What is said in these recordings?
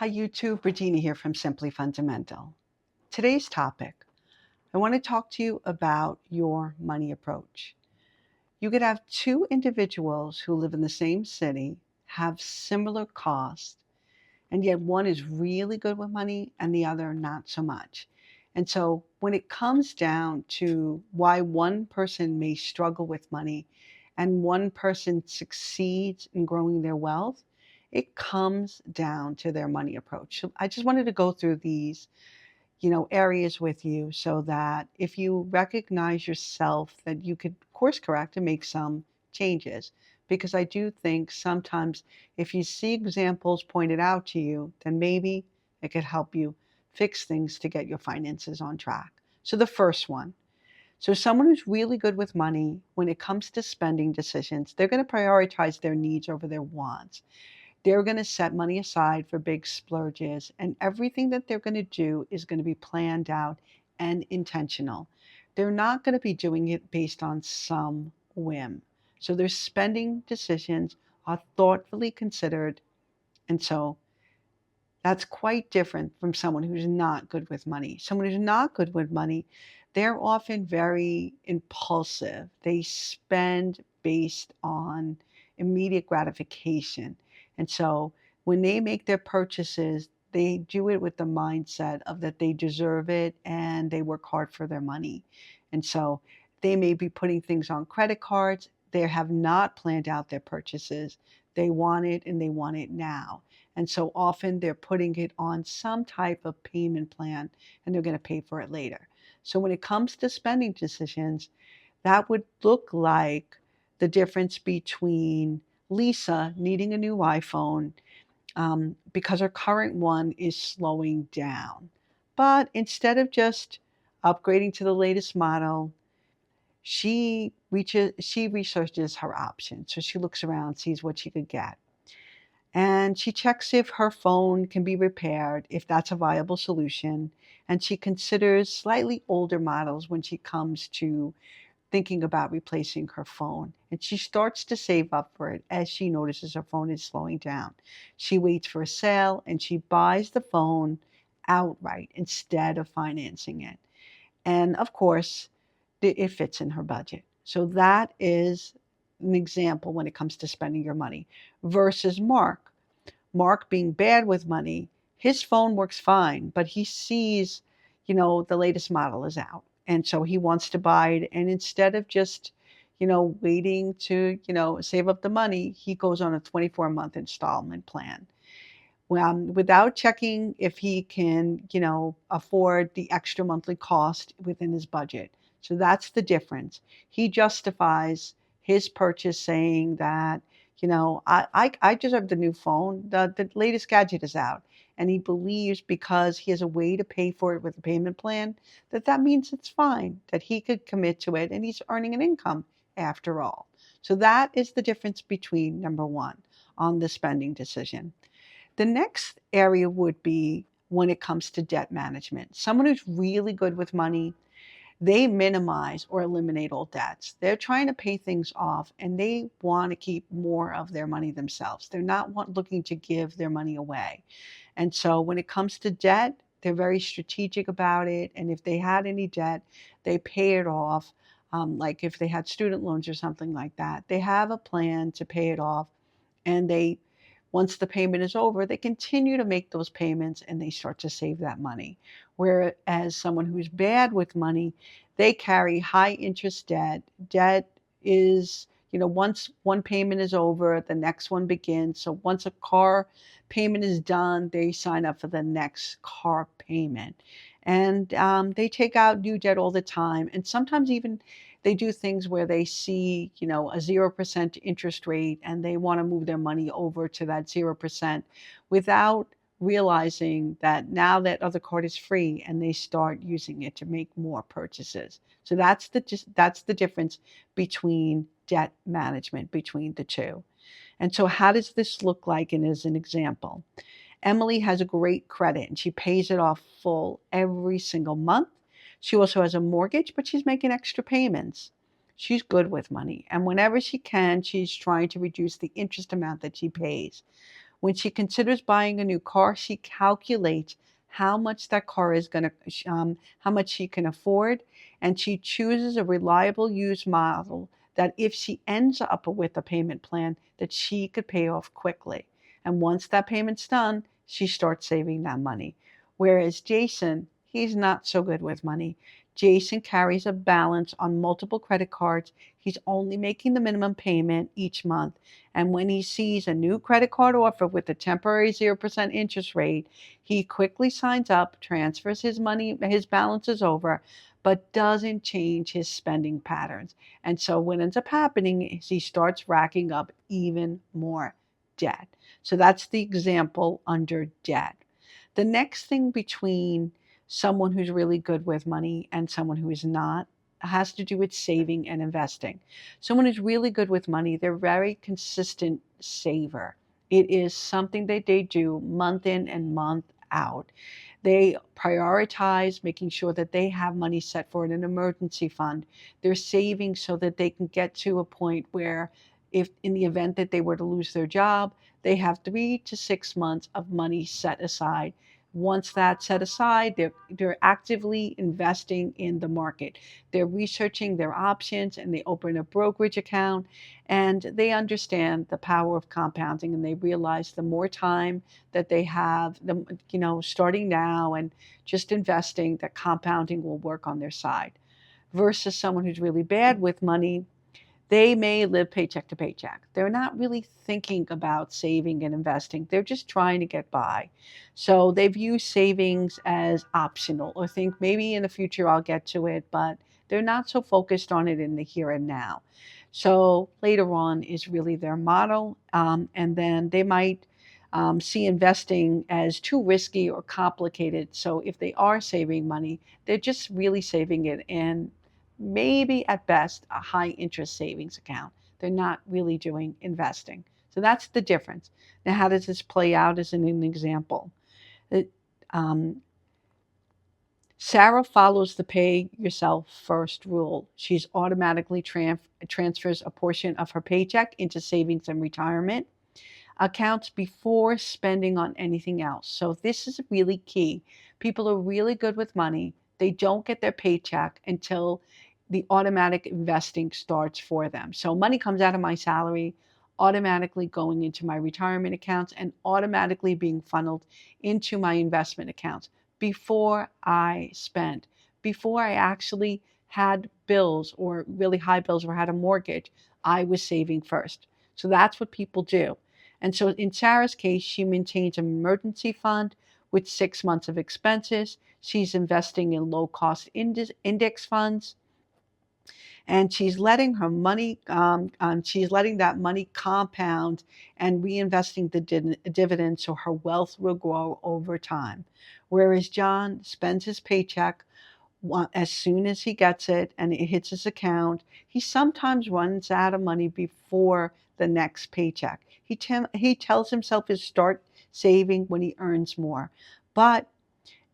Hi YouTube, Regina here from Simply Fundamental. Today's topic, I want to talk to you about your money approach. You could have two individuals who live in the same city, have similar costs, and yet one is really good with money and the other not so much. And so when it comes down to why one person may struggle with money and one person succeeds in growing their wealth, it comes down to their money approach. So I just wanted to go through these, areas with you so that if you recognize yourself that you could course correct and make some changes. Because I do think sometimes if you see examples pointed out to you, then maybe it could help you fix things to get your finances on track. So the first one. So someone who's really good with money when it comes to spending decisions, they're going to prioritize their needs over their wants. They're going to set money aside for big splurges, and everything that they're going to do is going to be planned out and intentional. They're not going to be doing it based on some whim. So their spending decisions are thoughtfully considered. And so that's quite different from someone who's not good with money. Someone who's not good with money, they're often very impulsive. They spend based on immediate gratification. And so when they make their purchases, they do it with the mindset of that they deserve it and they work hard for their money. And so they may be putting things on credit cards. They have not planned out their purchases. They want it and they want it now. And so often they're putting it on some type of payment plan and they're going to pay for it later. So when it comes to spending decisions, that would look like the difference between Lisa needing a new iPhone because her current one is slowing down. But instead of just upgrading to the latest model, she researches her options. So she looks around, sees what she could get. And she checks if her phone can be repaired, if that's a viable solution. And she considers slightly older models when she comes to thinking about replacing her phone. And she starts to save up for it as she notices her phone is slowing down. She waits for a sale and she buys the phone outright instead of financing it. And of course, it fits in her budget. So that is an example when it comes to spending your money versus Mark. Mark being bad with money, his phone works fine, but he sees, the latest model is out. And so he wants to buy it. And instead of just, waiting to, save up the money, he goes on a 24-month installment plan. Without checking if he can, afford the extra monthly cost within his budget. So that's the difference. He justifies his purchase saying that, I deserve the new phone. The latest gadget is out. And he believes because he has a way to pay for it with a payment plan, that means it's fine, that he could commit to it and he's earning an income after all. So that is the difference between number one on the spending decision. The next area would be when it comes to debt management. Someone who's really good with money, they minimize or eliminate all debts. They're trying to pay things off and they want to keep more of their money themselves. They're not looking to give their money away. And so when it comes to debt, they're very strategic about it. And if they had any debt, they pay it off. Like if they had student loans or something like that, they have a plan to pay it off. And once the payment is over, they continue to make those payments and they start to save that money. Whereas someone who's bad with money, they carry high interest debt. Debt is, once one payment is over, the next one begins. So once a car payment is done, they sign up for the next car payment. And they take out new debt all the time. And sometimes even they do things where they see, a 0% interest rate and they want to move their money over to that 0% without realizing that now that other card is free and they start using it to make more purchases. So that's the difference between debt management between the two. And so how does this look like? And as an example, Emily has a great credit and she pays it off full every single month. She also has a mortgage, but she's making extra payments. She's good with money. And whenever she can, she's trying to reduce the interest amount that she pays. When she considers buying a new car, she calculates how much that car is going to, how much she can afford, and she chooses a reliable used model that if she ends up with a payment plan that she could pay off quickly. And once that payment's done, she starts saving that money. Whereas Jason, he's not so good with money. Jason carries a balance on multiple credit cards. He's only making the minimum payment each month. And when he sees a new credit card offer with a temporary 0% interest rate, he quickly signs up, transfers his money, his balances over, but doesn't change his spending patterns. And so what ends up happening is he starts racking up even more debt. So that's the example under debt. The next thing between someone who's really good with money and someone who is not has to do with saving and investing. Someone who's really good with money, they're very consistent saver. It is something that they do month in and month out. They prioritize making sure that they have money set for an emergency fund. They're saving so that they can get to a point where, if in the event that they were to lose their job, they have 3 to 6 months of money set aside. Once that's set aside, they're actively investing in the market. They're researching their options, and they open a brokerage account, and they understand the power of compounding, and they realize the more time that they have, starting now and just investing, that compounding will work on their side. Versus someone who's really bad with money, they may live paycheck to paycheck. They're not really thinking about saving and investing. They're just trying to get by. So they view savings as optional, or think maybe in the future I'll get to it, but they're not so focused on it in the here and now. So later on is really their model. And then they might see investing as too risky or complicated. So if they are saving money, they're just really saving it in maybe at best a high interest savings account. They're not really doing investing. So that's the difference. Now, how does this play out as an example? It, um, Sarah follows the pay yourself first rule. She's automatically transfers a portion of her paycheck into savings and retirement accounts before spending on anything else. So this is really key. People are really good with money. They don't get their paycheck until the automatic investing starts for them. So money comes out of my salary, automatically going into my retirement accounts and automatically being funneled into my investment accounts before I spend, before I actually had bills or really high bills or had a mortgage. I was saving first. So that's what people do. And so in Sarah's case, she maintains an emergency fund with 6 months of expenses. She's investing in low cost index funds, and she's letting her money, she's letting that money compound and reinvesting the dividends so her wealth will grow over time. Whereas John spends his paycheck as soon as he gets it and it hits his account. He sometimes runs out of money before the next paycheck. He tells himself he'll start saving when he earns more. But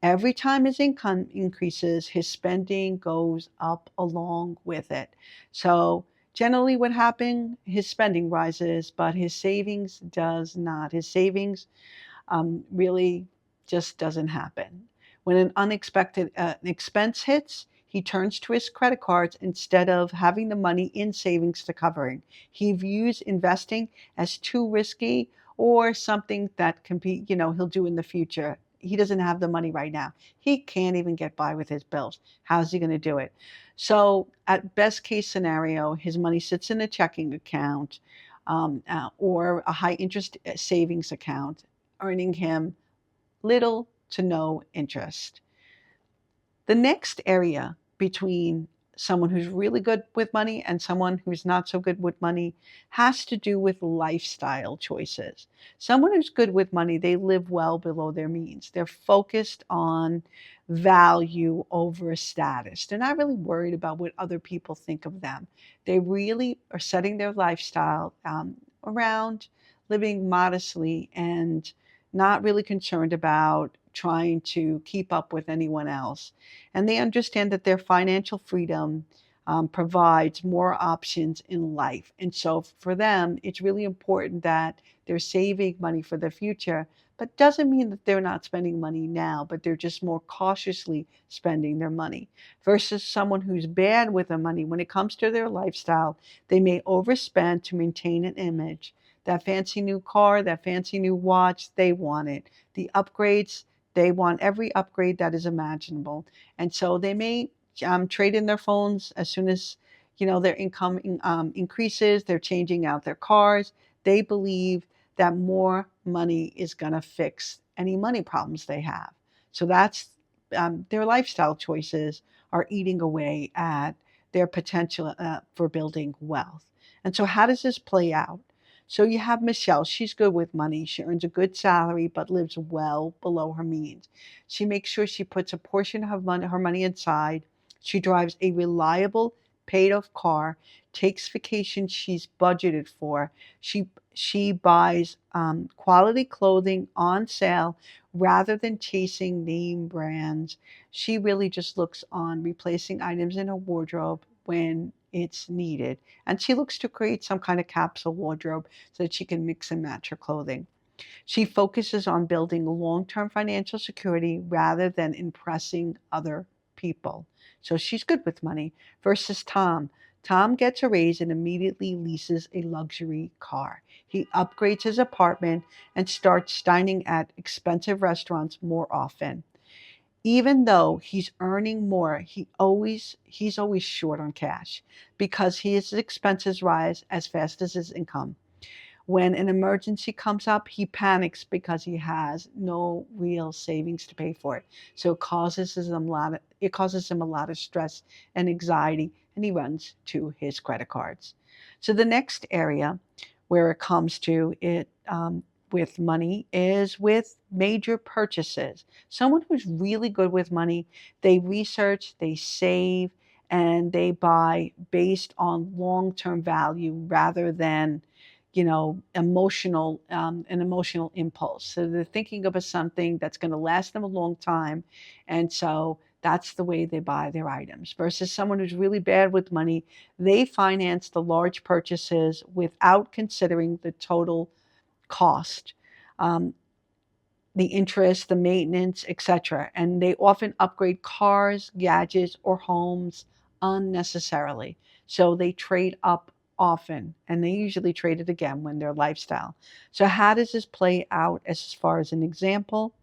every time his income increases, his spending goes up along with it. So generally what happens, his spending rises, but his savings does not. His savings really just doesn't happen. When an unexpected expense hits, he turns to his credit cards instead of having the money in savings to covering. He views investing as too risky or something that can be, he'll do in the future. He doesn't have the money right now. He can't even get by with his bills. How's he going to do it? So, at best case scenario, his money sits in a checking account or a high interest savings account, earning him little to no interest. The next area between someone who's really good with money and someone who's not so good with money has to do with lifestyle choices. Someone who's good with money, they live well below their means. They're focused on value over status. They're not really worried about what other people think of them. They really are setting their lifestyle around living modestly and not really concerned about trying to keep up with anyone else. And they understand that their financial freedom provides more options in life. And so for them, it's really important that they're saving money for the future, but doesn't mean that they're not spending money now, but they're just more cautiously spending their money. Versus someone who's bad with the money, when it comes to their lifestyle, they may overspend to maintain an image. That fancy new car, that fancy new watch, they want it. The upgrades, they want every upgrade that is imaginable. And so they may trade in their phones as soon as their income increases. They're changing out their cars. They believe that more money is going to fix any money problems they have. So that's their lifestyle choices are eating away at their potential for building wealth. And so, how does this play out? So, you have Michelle. She's good with money. She earns a good salary, but lives well below her means. She makes sure she puts a portion of her money aside. She drives a reliable, paid off car, takes vacations she's budgeted for. She buys quality clothing on sale rather than chasing name brands. She really just looks on replacing items in her wardrobe when it's needed. And she looks to create some kind of capsule wardrobe so that she can mix and match her clothing. She focuses on building long term financial security rather than impressing other people. So she's good with money. Versus Tom. Tom gets a raise and immediately leases a luxury car. He upgrades his apartment and starts dining at expensive restaurants more often. Even though he's earning more, he's always short on cash because his expenses rise as fast as his income. When an emergency comes up, he panics because he has no real savings to pay for it. So it causes him a lot of stress and anxiety, and he runs to his credit cards. So the next area where it comes to it with money is with major purchases. Someone who's really good with money, they research, they save, and they buy based on long-term value rather than an emotional impulse. So they're thinking of something that's going to last them a long time. And so that's the way they buy their items. Versus someone who's really bad with money, they finance the large purchases without considering the total cost. Um, the interest, the maintenance, etc. And they often upgrade cars, gadgets, or homes unnecessarily. So they trade up often and they usually trade it again when their lifestyle. So, how does this play out as far as an example?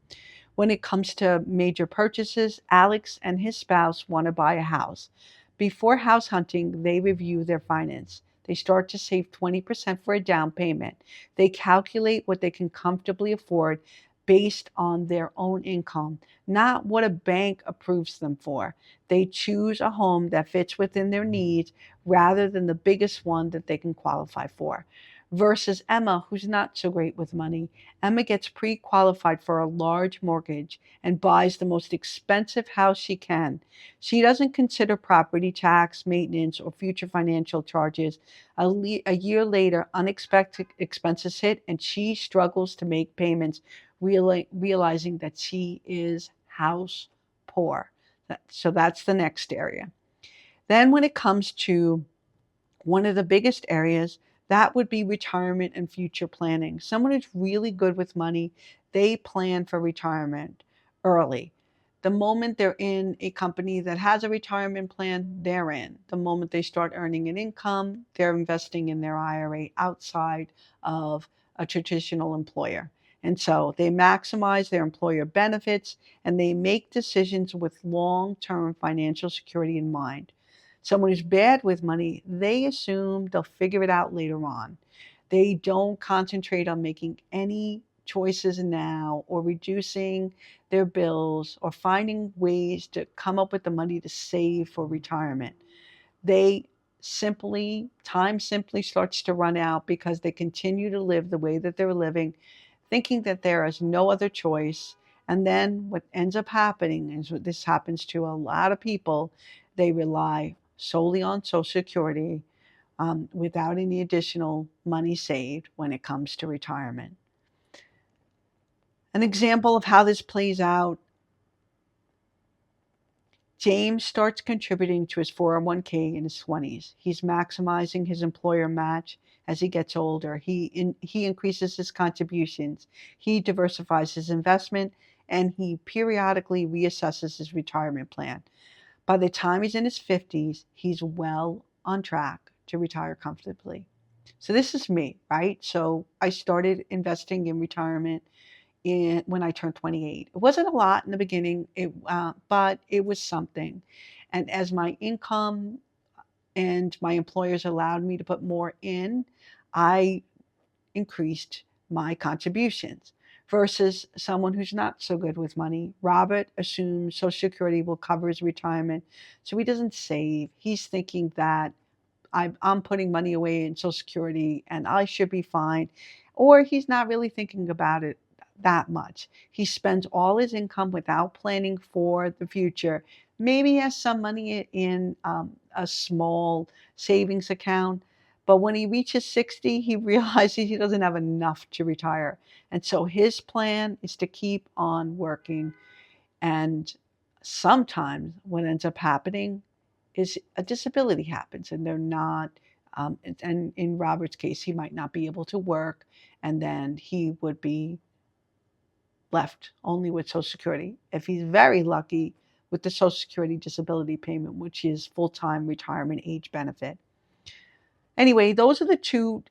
When it comes to major purchases, Alex and his spouse want to buy a house. Before house hunting, they review their finance. They start to save 20% for a down payment. They calculate what they can comfortably afford based on their own income, not what a bank approves them for. They choose a home that fits within their needs rather than the biggest one that they can qualify for. Versus Emma, who's not so great with money. Emma gets pre qualified for a large mortgage and buys the most expensive house she can. She doesn't consider property tax, maintenance, or future financial charges. A year later, unexpected expenses hit, and she struggles to make payments, realizing that she is house poor. So that's the next area. Then, when it comes to one of the biggest areas, that would be retirement and future planning. Someone who's really good with money, they plan for retirement early. The moment they're in a company that has a retirement plan, they're in. The moment they start earning an income, they're investing in their IRA outside of a traditional employer. And so they maximize their employer benefits and they make decisions with long term financial security in mind. Someone who's bad with money, they assume they'll figure it out later on. They don't concentrate on making any choices now or reducing their bills or finding ways to come up with the money to save for retirement. They time simply starts to run out because they continue to live the way that they're living, thinking that there is no other choice. And then what ends up happening is what this happens to a lot of people, they rely solely on Social Security without any additional money saved when it comes to retirement. An example of how this plays out, James starts contributing to his 401k in his 20s. He's maximizing his employer match as he gets older. He increases his contributions. He diversifies his investment, and he periodically reassesses his retirement plan. By the time he's in his 50s, he's well on track to retire comfortably. So this is me, right? So I started investing in retirement when I turned 28. It wasn't a lot in the beginning, but it was something. And as my income and my employers allowed me to put more in, I increased my contributions. Versus someone who's not so good with money. Robert assumes Social Security will cover his retirement, so he doesn't save. He's thinking that I'm putting money away in Social Security and I should be fine. Or he's not really thinking about it that much. He spends all his income without planning for the future. Maybe he has some money in a small savings account, but when he reaches 60, he realizes he doesn't have enough to retire. And so his plan is to keep on working. And sometimes what ends up happening is a disability happens and they're not, and in Robert's case, he might not be able to work, and then he would be left only with Social Security. If he's very lucky, with the Social Security disability payment, which is full-time retirement age benefit. Anyway, those are the two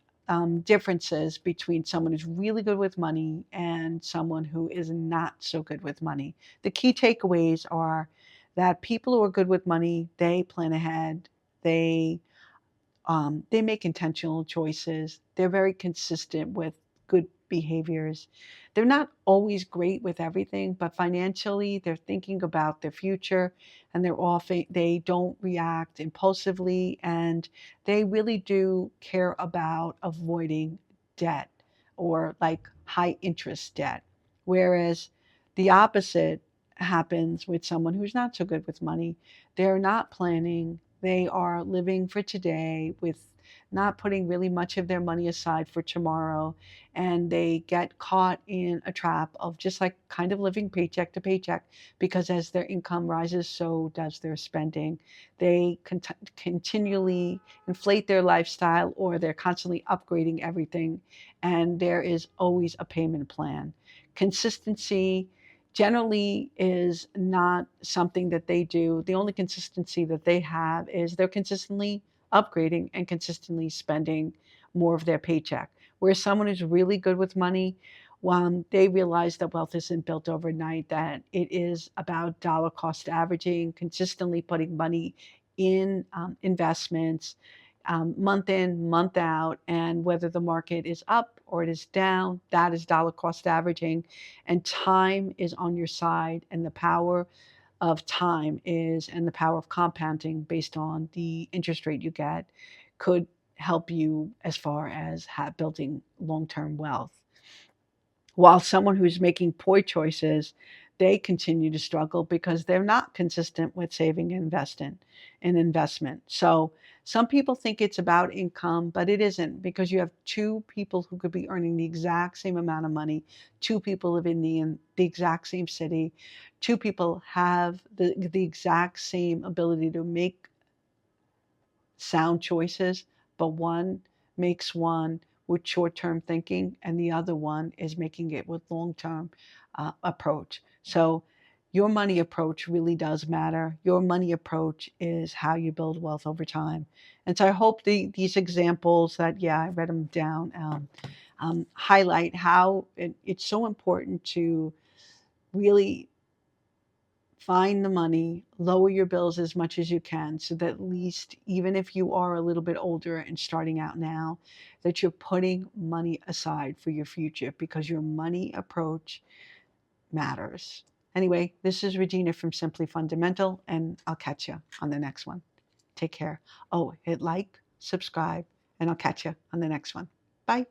differences between someone who's really good with money and someone who is not so good with money. The key takeaways are that people who are good with money, they plan ahead, they they make intentional choices. They're very consistent with good behaviors. They're not always great with everything, but financially, they're thinking about their future, and they don't react impulsively, and they really do care about avoiding debt or like high interest debt. Whereas the opposite happens with someone who's not so good with money. They're not planning, they are living for today with not putting really much of their money aside for tomorrow. And they get caught in a trap of just like kind of living paycheck to paycheck, because as their income rises, so does their spending. They continually inflate their lifestyle, or they're constantly upgrading everything. And there is always a payment plan. Consistency generally is not something that they do. The only consistency that they have is they're consistently upgrading and consistently spending more of their paycheck. Whereas someone who's really good with money, they realize that wealth isn't built overnight, that it is about dollar cost averaging, consistently putting money in investments, month in, month out, and whether the market is up or it is down, that is dollar cost averaging. And time is on your side, and the power of time is, and the power of compounding based on the interest rate you get, could help you as far as building long term wealth. While someone who's making poor choices, they continue to struggle because they're not consistent with saving and investing in investment. So some people think it's about income, but it isn't, because you have two people who could be earning the exact same amount of money. Two people live in the exact same city. Two people have the exact same ability to make sound choices, but one makes one with short-term thinking, and the other one is making it with long-term approach. So your money approach really does matter. Your money approach is how you build wealth over time. And so I hope these examples that, yeah, I read them down, highlight how it's so important to really find the money, lower your bills as much as you can, so that at least, even if you are a little bit older and starting out now, that you're putting money aside for your future, because your money approach matters. Anyway, this is Regina from Simply Fundamental, and I'll catch you on the next one. Take care. Oh, hit like, subscribe, and I'll catch you on the next one. Bye.